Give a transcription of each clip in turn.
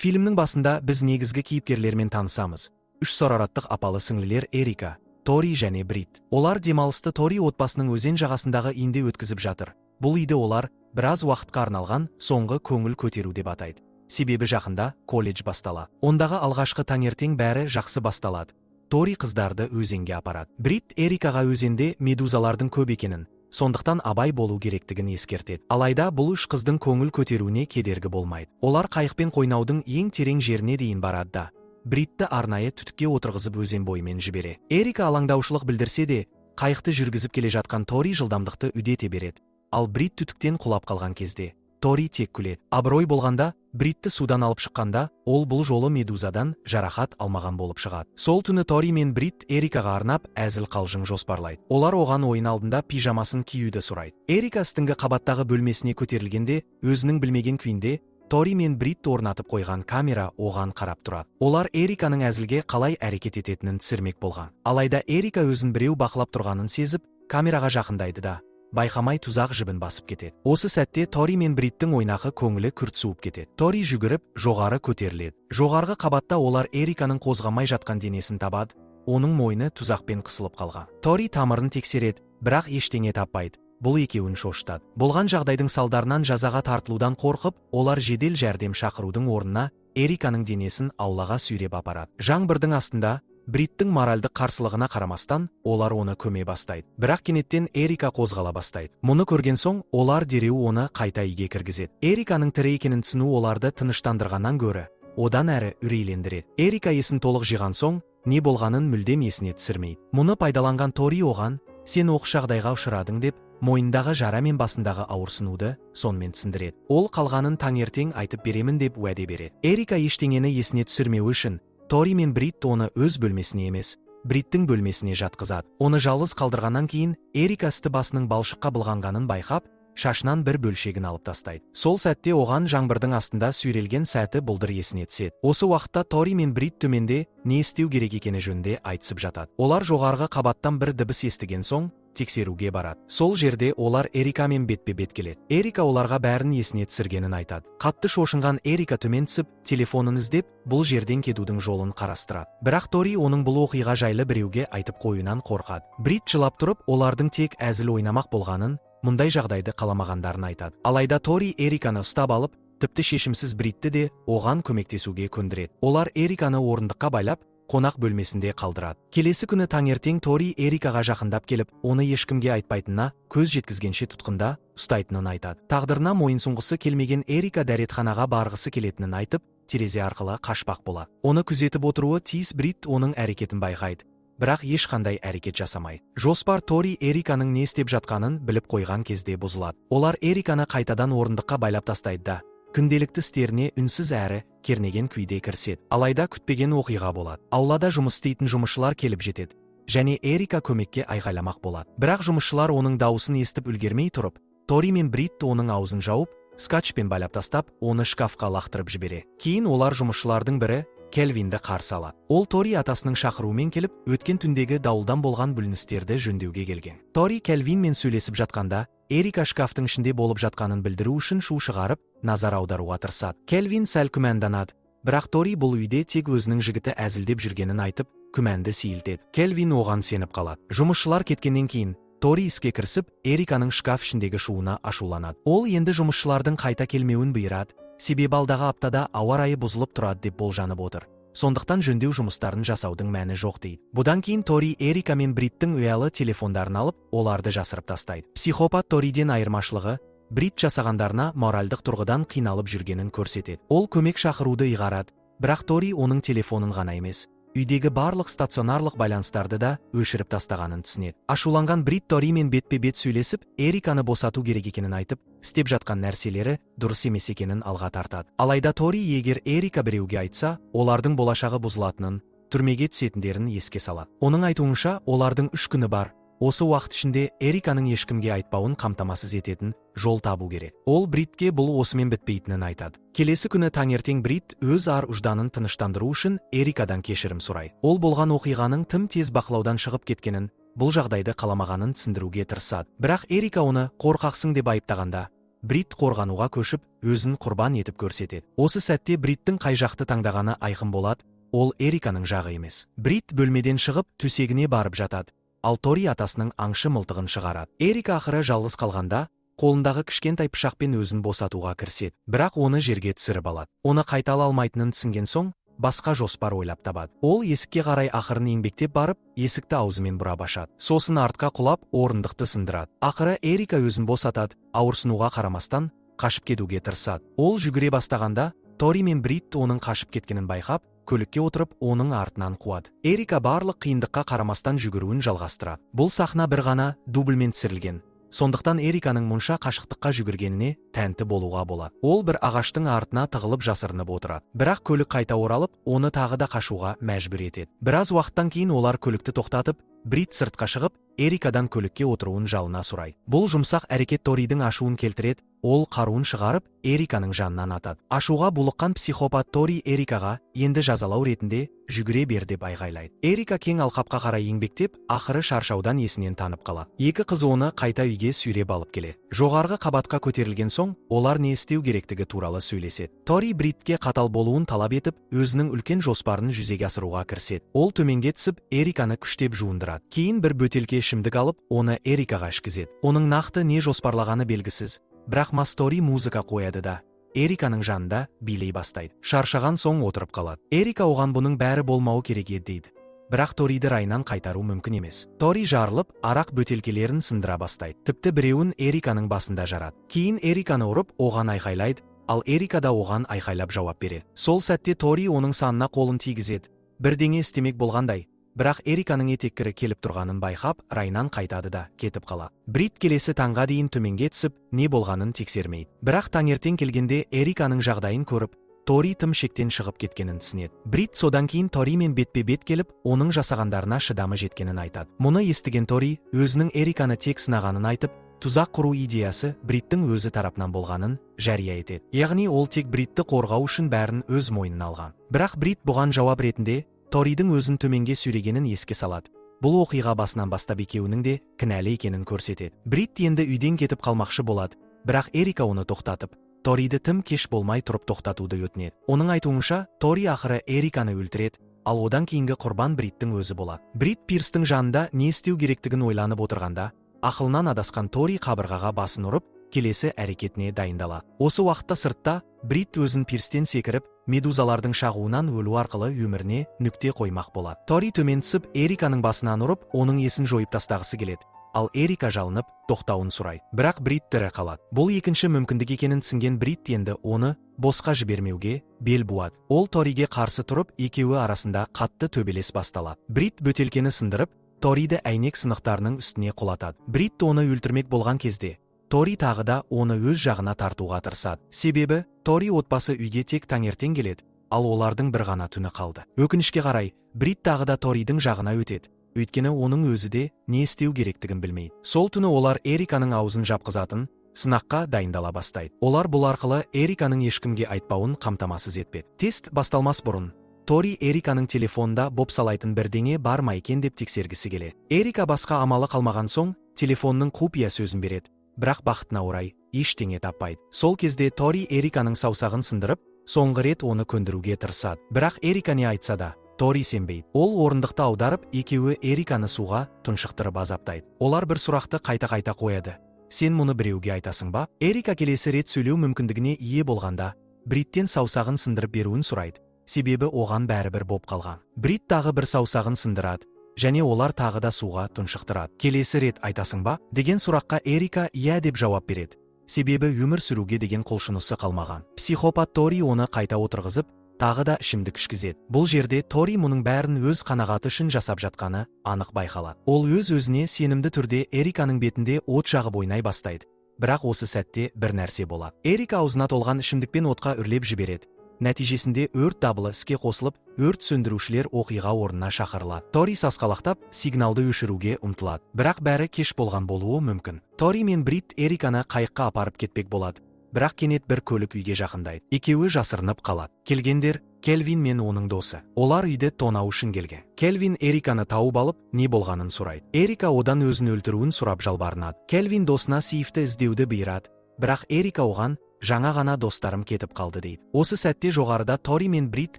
Фильмнің басында біз негізгі кейіпкерлермен танысамыз. Үш сорараттық апалы сіңлілер Эрика, Тори және Брит. Олар демалысты Тори отбасының өзен жағасындағы үйінде өткізіп жатыр. Бұл үйді олар біраз уақытқа арналған соңғы көңіл көтеру деп атайды. Себебі жақында колледж басталады. Ондағы алғашқы таңертең бәрі жақсы басталады. Тори қыздарды өзенге апарады. Брит Эрикаға өзенде медузалардың көп екенін, сондықтан абай болу керектігін ескертеді. Алайда бұл үш қыздың көңіл көтеруіне кедергі болмайды. Олар қайықпен қойнаудың ең терең жеріне дейін барады да Бритті арнайы түтікке отырғызып өзен бойымен жібере. Эрика алаңдаушылық білдірсе де, қайықты жүргізіп келе жатқан Тори жылдамдықты үдете береді. Ал Брит түтіктен құлап қалған кезде Тори тек күледі. Абырой болғанда, Бритті судан алып шыққанда, ол бұл жолы медузадан жарақат алмаған болып шығады. Сол түні Тори мен Брит Эрикаға арнап әзіл қалжың жоспарлайды. Олар оған ойын алдында пижамасын киюді сұрайды. Эрика үстіңгі қабаттағы бөлмесіне көтерілгенде, өзінің білмеген күйінде Тори мен Брит орнатып қойған камера оған қарап тұрады. Олар Эриканың әзілге қалай әрекет ететінін түсірмек болған. Алайда Эрика өзін біреу бақылап тұрғанын сезіп, камераға жақындайды да байқамай тұзақ жібін басып кетеді. Осы сәтте Тори мен Бриттің ойнақы көңілі күрт суып кетеді. Тори жүгіріп, жоғары көтеріледі. Жоғарғы қабатта олар Эриканың қозғамай жатқан денесін табады. Оның мойны тұзақпен қысылып қалған. Тори тамырын тексереді, бірақ ештеңе таппайды. Бұл екеуін шошытады. Болған жағдайдың салдарынан жазаға тартылудан қорқып, олар жедел жәрдем шақырудың орнына Эриканың денесін аулаға сүйреп апарады. Жаңбырдың астында Бриттің моральдық қарсылығына қарамастан, олар оны көме бастайды. Бірақ кенеттен Эрика қозғала бастайды. Мұны көрген соң, олар дереу оны қайта үйге кіргізеді. Эриканың тірі екенін түсіну оларды тыныштандырғаннан гөрі, одан әрі үрейлендіреді. Эрика есін толық жиған соң, не болғанын мүлдем есіне түсірмейді. Мұны пайдаланған Тори оған, сен оқыс жағдайға ұшырадың деп, мойнындағы жара мен басындағы ауырсынуды сонымен түсіндіреді. Ол қалғанын таңертең айтып беремін деп уәде береді. Эрика ештеңені есіне түсірмеуі үшін Тори мен Брит оны өз бөлмесіне емес, Бриттің бөлмесіне жатқызады. Оны жалғыз қалдырғаннан кейін Эрика үсті басының балшыққа былғанғанын байқап, шашынан бір бөлшегін алып тастайды. Сол сәтте оған жаңбырдың астында сүйрелген сәті бұлдыр есіне түседі. Осы уақытта Тори мен Брит төменде не істеу керек екені жөнінде айтысып жатады. Олар жоғарғы қабаттан бір дыбыс естіген соң тексеруге барады. Сол жерде олар Эрикамен бетпе-бет келеді. Эрика оларға бәрін есіне түсіргенін айтады. Қатты шошынған Эрика төмен түсіп, телефонын іздеп, бұл жерден кетудің жолын қарастырады. Бірақ Тори оның бұл оқиға жайлы біреуге айтып қоюынан қорқады. Брит жылап тұрып, олардың тек әзіл ойнамақ болғанын, мұндай жағдайды қаламағандарын айтады. Алайда Тори Эриканы ұстап алып, тіпті шешімсіз Бритті де оған көмектесуге көндіреді. Олар Эриканы орындыққа байлап, қонақ бөлмесінде қалдырады. Келесі күні таңертең Тори Эрикаға жақындап келіп, оны ешкімге айтпайтынына, көз жеткізгенше тұтқында ұстайтынын айтады. Тағдырына мойынсұнғысы келмеген Эрика дәретханаға барғысы келетінін айтып, терезе арқылы қашпақ болады. Оны күзетіп отыруы тиіс Брит оның әрекетін байқайды, бірақ ешқандай әрекет жасамайды. Жоспар Тори Эриканың не істеп жатқанын біліп қойған кезде бұзылады. Олар Эриканы қайтадан орындыққа байлап тастайды да күнделікті істеріне үнсіз әрі кернеген күйде кіріседі. Алайда күтпеген оқиға болады. Аулада жұмыс істейтін жұмысшылар келіп жетеді, және Эрика көмекке айғайламақ болады. Бірақ жұмысшылар оның дауысын естіп үлгермей тұрып, Тори мен Брит оның аузын жауып, скотчпен байлап тастап, оны шкафқа лақтырып жібере. Кейін олар жұмысшылардың бірі Келвинді қарсы алады. Ол Тори атасының шақыруымен келіп, өткен түндегі дауылдан болған бүліністерді жөндеуге келген. Тори Келвинмен сөйлесіп жатқанда, Эрика шкафтың ішінде болып жатқанын білдіру үшін шу шығарып, назар аударуға тырысады. Келвин сәл күмәнданады, бірақ Тори бұл үйде тек өзінің жігіті әзілдеп жүргенін айтып, күмәнді сейілтеді. Келвин оған сеніп қалады. Жұмысшылар кеткеннен кейін Тори іске кірісіп, Эриканың шкаф ішіндегі шуына ашуланады. Ол енді жұмысшылардың қайта келмеуін бұйырады, себебі алдағы аптада ауа райы бұзылып тұрады деп болжанып отыр. Сондықтан жөндеу жұмыстарын жасаудың мәні жоқ дейді. Бұдан кейін Тори Эрика мен Бриттің ұялы телефондарын алып, оларды жасырып тастайды. Психопат Ториден айырмашылығы, Брит жасағандарына моральдық тұрғыдан қиналып жүргенін көрсетеді. Ол көмек шақыруды ұйғарады, бірақ Тори оның телефонын ғана емес, үйдегі барлық стационарлық байланыстарды да өшіріп тастағанын түсінеді. Ашуланған Брит Торимен бетпе-бет сөйлесіп, Эриканы босату керек екенін айтып, істеп жатқан нәрселері дұрыс емес екенін алға тартады. Алайда Тори егер Эрика біреуге айтса, олардың болашағы бұзылатынын, түрмеге түсетіндерін еске салады. Оның айтуынша, олардың 3 күні бар. Осы уақыт ішінде Эриканың ешкімге айтпауын қамтамасыз ететін жол табу керек. Ол Бритке бұл осымен бітпейтінін айтады. Келесі күні таңертең Брит өз ар-ұжданын тыныштандыру үшін Эрикадан кешірім сұрайды. Ол болған оқиғаның тым тез бақылаудан шығып кеткенін, бұл жағдайды қаламағанын түсіндіруге тырысады. Бірақ Эрика оны қорқақсың деп айыптағанда, Брит қорғануға көшіп, өзін құрбан етіп көрсетеді. Осы сәтте Бриттің қай жақты таңдағаны айқын болады, ол Эриканың жағы емес. Брит бөлмеден шығып, төсегіне барып жатады, ал Тори атасының аңшы мылтығын шығарады. Эрика ақыры жалғыз қалғанда, қолындағы кішкентай пышақпен өзін босатуға кіріседі, бірақ оны жерге түсіріп алады. Оны қайта ала алмайтынын түсінген соң, басқа жоспар ойлап табады. Ол есікке қарай ақырын еңбектеп барып, есікті аузымен бұрап ашады. Сосын артқа құлап, орындықты сындырады. Ақыры Эрика өзін босатады, ауырсынуға қарамастан, қашып кетуге тырысады. Ол жүгіре бастағанда, Тори мен Брит оның қашып кеткенін байқап, көлікке отырып, оның артынан қуады. Эрика барлық қиындыққа қарамастан жүгіруін жалғастырады. Бұл сахна бір ғана дубльмен түсірілген. Сондықтан Эриканың мұнша қашықтыққа жүгіргеніне тәнті болуға болады. Ол бір ағаштың артына тығылып жасырынып отырады. Бірақ көлік қайта оралып, оны тағы да қашуға мәжбүр етеді. Біраз уақыттан кейін олар көлікті тоқтатып, Брит сыртқа шығып, Эрикадан көлікке отыруын жалына сұрайды. Бұл жұмсақ әрекет Торидің ашуын келтіреді. Ол қаруын шығарып, Эриканың жанынан атады. Ашуға булыққан психопат Тори Эрикаға енді жазалау ретінде жүгіре бер деп айғайлайды. Эрика кең алқапқа қарай еңбектеп, ақыры шаршаудан есінен танып қалады. Екі қыз оны қайта үйге сүйреп алып келеді. Жоғарғы қабатқа көтерілген соң, олар не істеу керектігі туралы сөйлеседі. Тори Бритке қатал болуын талап етіп, өзінің үлкен жоспарын жүзеге асыруға кіріседі. Ол төменге түсіп, Эриканы күштеп жуындырады. Кейін бір бөтелке ішімдік алып, оны Эрикаға ішкізеді. Оның нақты не жоспарлағаны белгісіз. Бірақ Тори музыка қояды да, Эриканың жанында билей бастайды. Шаршаған соң отырып қалады. Эрика оған бұның бәрі болмауы керек дейді. Бірақ Ториді райынан қайтару мүмкін емес. Тори жарылып, арақ бөтелкелерін сындыра бастайды. Тіпті біреуін Эриканың басында жарады. Кейін Эриканы ұрып, оған айқайлайды, ал Эрика да оған айқайлап жауап береді. Сол сәтте Тори оның санына қолын тигізеді. Бірдеңе істемек болғандай, бірақ Эриканың етеккірі келіп тұрғанын байқап, райынан қайтады да кетіп қалады. Брит келесі таңға дейін төменге түсіп, не болғанын тексермейді. Бірақ таңертең келгенде Эриканың жағдайын көріп, Тори тым шектен шығып кеткенін түсінеді. Брит содан кейін Тори мен бетпе-бет келіп, оның жасағандарына шыдамы жеткенін айтады. Мұны естіген Тори өзінің Эриканы тек сынағанын айтып, тұзақ құру идеясы Бриттің өзі тарапынан болғанын жария етеді. Яғни ол тек Бритті қорғау үшін бәрін өз мойнына алған. Бірақ Брит бұған жауап ретінде Торидің өзін төменге сүйрегенін еске салады. Бұл оқиға басынан бастап екеуінің де кінәлі екенін көрсетеді. Брит енді үйден кетіп қалмақшы болады, бірақ Эрика оны тоқтатып, Ториді тым кеш болмай тұрып тоқтатуды өтінеді. Оның айтуынша, Тори ақыры Эриканы өлтіреді, ал одан кейінгі құрбан Бриттің өзі болады. Брит Пирстің жанында не істеу керектігін ойланып отырғанда, ақылынан адасқан Тори қабырғаға басын ұрып, келесі әрекетіне дайындалады. Осы уақытта сыртта Брит өзін Пирстен секіріп, медузалардың шағуынан өлу арқылы өміріне нүкте қоймақ болады. Тори төмен түсіп, Эриканың басынан ұрып, оның есін жойып тастағысы келеді. Ал Эрика жалынып, тоқтауын сұрайды. Бірақ Брит тірі қалады. Бұл екінші мүмкіндік екенін түсінген Брит енді оны босқа жібермеуге бел буады. Ол Ториге қарсы тұрып, екеуі арасында қатты төбелес басталады. Брит бөтелкені сындырып, Ториді әйнек сынықтарының үстіне құлатады. Брит оны өлтірмек болған кезде, Тори тағы да оны өз жағына тартуға тырысады. Себебі, Тори отбасы үйге тек таңертең келеді, ал олардың бір ғана түні қалды. Өкінішке қарай, Брит тағы да Торидің жағына өтеді. Өйткені оның өзі де не істеу керектігін білмейді. Сол түні олар Эриканың аузын жапқызатын сынаққа дайындала бастайды. Олар бұл арқылы Эриканың ешкімге айтпауын қамтамасыз етпеді. Тест басталмас бұрын, Тори Эриканың телефонда бопсалайтын бірдеңе бар ма екен деп тексергісі келеді. Эрика басқа амалы қалмаған соң, телефонның құпия сөзін береді. Бірақ бақытына орай, ештеңе таппайды. Сол кезде Тори Эриканың саусағын сындырып, соңғы рет оны көндіруге тырысады. Бірақ Эрика не айтса да, Тори сенбейді. Ол орындықты аударып, екеуі Эриканы суға тұншықтырып азаптайды. Олар бір сұрақты қайта-қайта қояды. Сен мұны біреуге айтасың ба? Эрика келесі рет сөйлеу мүмкіндігіне ие болғанда, Бриттен саусағын сындырып беруін сұрайды. Себебі оған бәрібір боп қалған. Брит тағы бір саусағын сындырады, және олар тағы да суға тұншықтырады. Келесі рет айтасың ба? Деген сұраққа Эрика иә деп жауап береді. Себебі өмір сүруге деген құлшынысы қалмаған. Психопат Тори оны қайта отырғызып, тағы да ішімдік ішкізеді. Бұл жерде Тори мұның бәрін өз қанағаты үшін жасап жатқаны анық байқалады. Ол өз-өзіне сенімді түрде Эриканың бетінде от жағып ойнай бастайды. Бірақ осы сәтте бір нәрсе болады. Эрика аузына толған ішімдікпен отқа үрлеп жібереді. Нәтижесінде өрт дабылы іске қосылып, өрт сөндірушілер оқиға орнына шақырылады. Тори сасқалақтап, сигналды өшіруге ұмтылады. Бірақ бәрі кеш болған болуы мүмкін. Тори мен Брит Эриканы қайыққа апарып кетпек болады. Бірақ кенет бір көлік үйге жақындайды. Екеуі жасырынып қалады. Келгендер Келвин мен оның досы. Олар үйді тонау үшін келген. Келвин Эриканы тауып алып, не болғанын сұрайды. Эрика одан өзін өлтіруін сұрап жалбарынады. Келвин досына Сивті іздеуді бұйырады. бірақ Эрика оған жаңа ғана достарым кетіп қалды дейді. Осы сәтте жоғарыда Тори мен Брит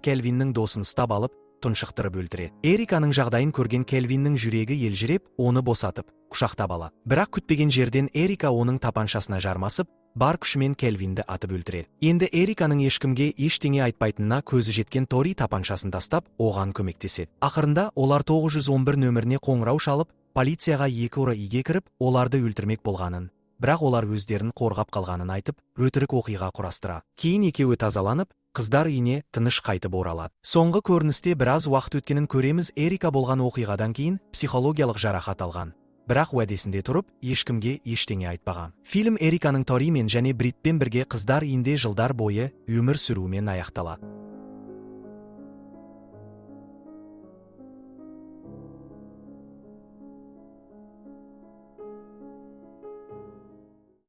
Келвиннің досын ұстап алып, тұншықтырып өлтіреді. Эриканың жағдайын көрген Келвиннің жүрегі елжіреп, оны босатып, құшақтап алады. Бірақ күтпеген жерден Эрика оның тапаншасына жармасып, бар күшімен Келвинді атып өлтіреді. Енді Эриканың ешкімге ештеңе айтпайтынына көзі жеткен Тори тапаншасын тастап, оған көмектеседі. Ақырында олар 911 нөміріне қоңырау шалып, полицияға екі ұры үйге кіріп, оларды өлтірмек болғанын, бірақ олар өздерін қорғап қалғанын айтып, өтірік оқиға құрастырады. Кейін екеуі тазаланып, қыздар үйіне тыныш қайтып оралады. Соңғы көріністе біраз уақыт өткенін көреміз. Эрика болған оқиғадан кейін психологиялық жарақат алған, бірақ уәдесінде тұрып, ешкімге ештеңе айтпаған. Фильм Эриканың Торимен және Бритпен бірге қыздар үйінде жылдар бойы өмір сүруімен аяқталады.